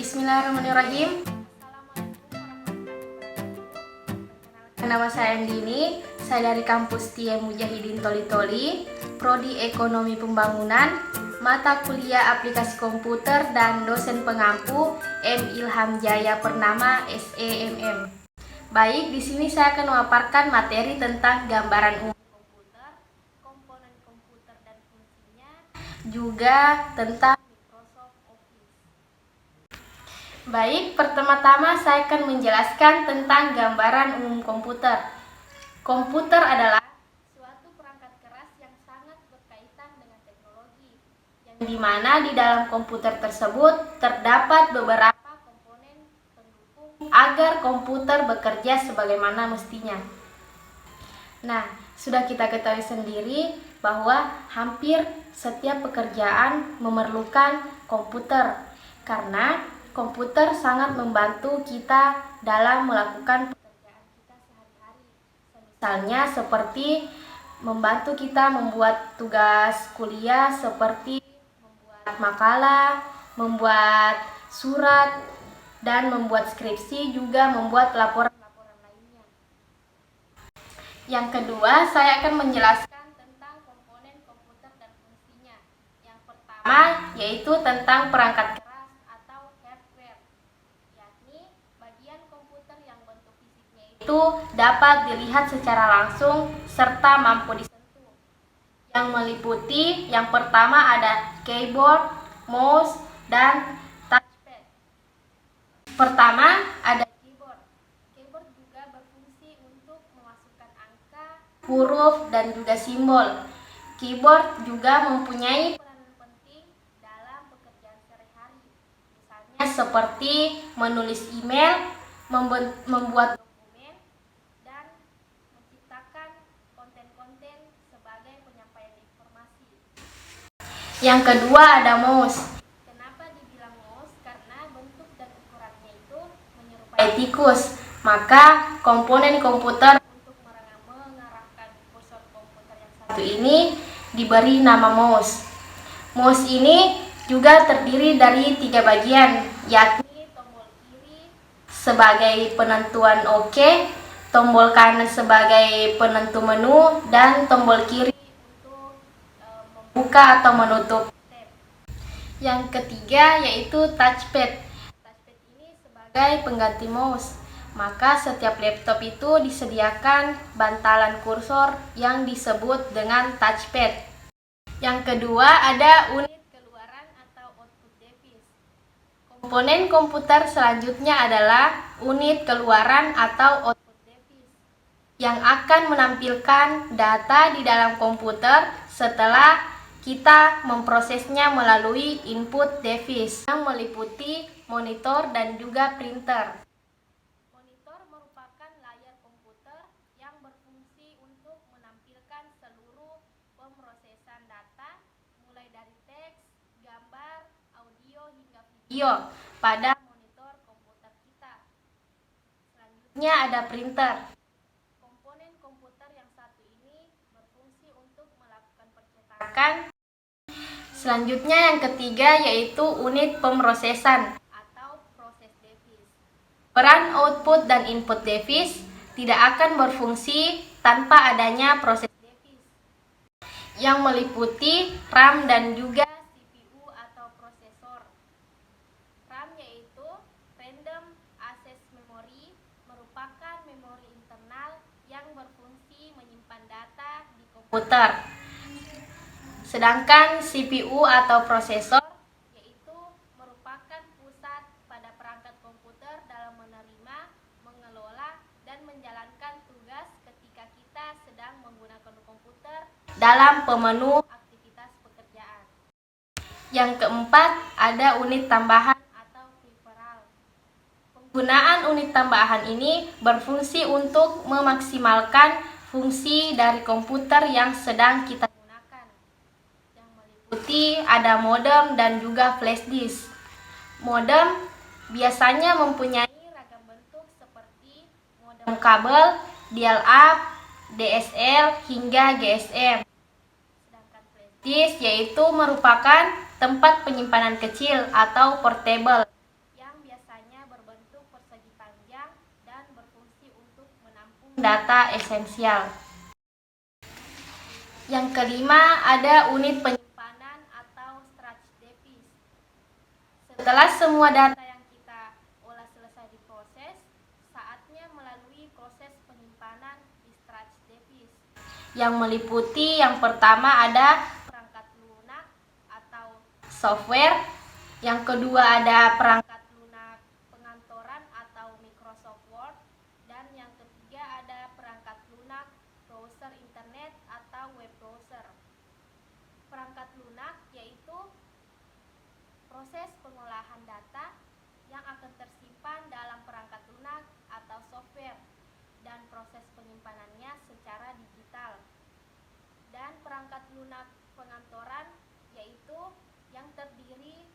Bismillahirrahmanirrahim. Nama saya Andini, saya dari kampus Tia Mujahidin Toli-Toli, Prodi Ekonomi Pembangunan, mata kuliah aplikasi komputer dan dosen pengampu M. Ilham Jaya Purnama SEMM. Baik, di sini saya akan memaparkan materi tentang gambaran umum komputer, komponen komputer dan fungsinya, juga tentang Microsoft Office. Baik, pertama-tama saya akan menjelaskan tentang gambaran umum komputer. Komputer adalah suatu perangkat keras yang sangat berkaitan dengan teknologi, yang dimana di dalam komputer tersebut terdapat beberapa komponen pendukung agar komputer bekerja sebagaimana mestinya. Nah, sudah kita ketahui sendiri bahwa hampir setiap pekerjaan memerlukan komputer, karena komputer sangat membantu kita dalam melakukan pekerjaan kita sehari-hari. Misalnya seperti membantu kita membuat tugas kuliah seperti membuat makalah, membuat surat, dan membuat skripsi, juga membuat laporan-laporan lainnya. Yang kedua, saya akan menjelaskan tentang komponen komputer dan fungsinya. Yang pertama yaitu tentang perangkat keras atau hardware, yakni bagian komputer yang bentuk fisiknya itu dapat dilihat secara langsung serta mampu disentuh. Yang meliputi yang pertama ada keyboard, mouse, dan touchpad. Pertama ada keyboard. Keyboard juga berfungsi untuk memasukkan angka, huruf, dan juga simbol. Keyboard juga mempunyai peranan penting dalam pekerjaan sehari-hari. Misalnya seperti menulis email, membuat dokumen, dan menciptakan konten-konten sebagai penyampaian informasi. Yang kedua ada mouse. Kenapa dibilang mouse? Karena bentuk dan ukurannya itu menyerupai tikus. Maka komponen komputer untuk mengarahkan kursor komputer yang satu ini diberi nama mouse. Mouse ini juga terdiri dari 3 bagian, yakni tombol kiri sebagai penentuan OK, tombol kanan sebagai penentu menu, dan tombol kiri untuk membuka atau menutup tab. Yang ketiga yaitu touchpad. Touchpad ini sebagai pengganti mouse. Maka setiap laptop itu disediakan bantalan kursor yang disebut dengan touchpad. Yang kedua ada unit keluaran atau output device. Komponen komputer selanjutnya adalah unit keluaran atau output device, yang akan menampilkan data di dalam komputer setelah kita memprosesnya melalui input device, yang meliputi monitor dan juga printer. Monitor merupakan layar komputer yang berfungsi untuk menampilkan seluruh pemrosesan data, mulai dari teks, gambar, audio, hingga video pada monitor komputer kita. Selanjutnya ada printer. Komponen komputer yang satu ini berfungsi untuk melakukan percetakan. Selanjutnya yang ketiga yaitu unit pemrosesan atau proses device. Peran output dan input device tidak akan berfungsi tanpa adanya proses device, yang meliputi RAM dan juga CPU atau prosesor. RAM yaitu Random Access Memory, merupakan memori internal yang berfungsi menyimpan data di komputer. Sedangkan CPU atau prosesor yaitu merupakan pusat pada perangkat komputer dalam menerima, mengelola, dan menjalankan tugas ketika kita sedang menggunakan komputer dalam pemenuh aktivitas pekerjaan. Yang keempat ada unit tambahan atau peripheral. Penggunaan unit tambahan ini berfungsi untuk memaksimalkan fungsi dari komputer yang sedang kita gunakan, yang meliputi ada modem dan juga flash disk. Modem biasanya mempunyai ragam bentuk seperti modem kabel, dial-up, DSL, hingga GSM. Sedangkan flash disk yaitu merupakan tempat penyimpanan kecil atau portable yang data esensial. Yang kelima, ada unit penyimpanan atau storage device. Setelah semua data yang kita olah selesai diproses, saatnya melalui proses penyimpanan di storage device, yang meliputi yang pertama ada perangkat lunak atau software, yang kedua ada perangkat lunak pengantoran atau Microsoft Word, dan yang ketiga ada perangkat lunak browser internet atau web browser. Perangkat lunak yaitu proses pengolahan data yang akan tersimpan dalam perangkat lunak atau software dan proses penyimpanannya secara digital. Dan perangkat lunak pengantoran yaitu yang terdiri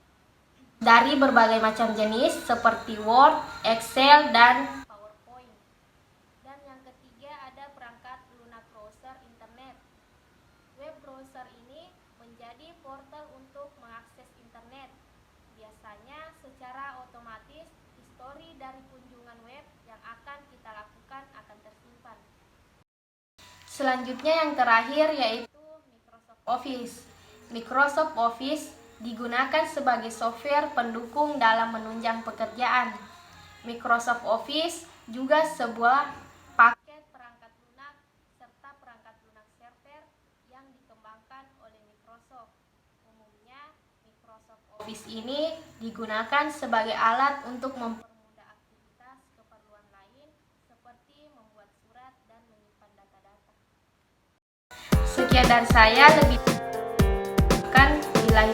dari berbagai macam jenis seperti Word, Excel, dan PowerPoint. Dan yang ketiga ada perangkat lunak browser internet. Web browser ini menjadi portal untuk mengakses internet. Biasanya secara otomatis histori dari kunjungan web yang akan kita lakukan akan tersimpan. Selanjutnya yang terakhir yaitu Microsoft Office. Microsoft Office digunakan sebagai software pendukung dalam menunjang pekerjaan. Microsoft Office juga sebuah paket perangkat lunak serta perangkat lunak server yang dikembangkan oleh Microsoft. Umumnya, Microsoft Office ini digunakan sebagai alat untuk mempermudah aktivitas keperluan lain seperti membuat surat dan menyimpan data-data. Sekian dari saya, lebih kan bila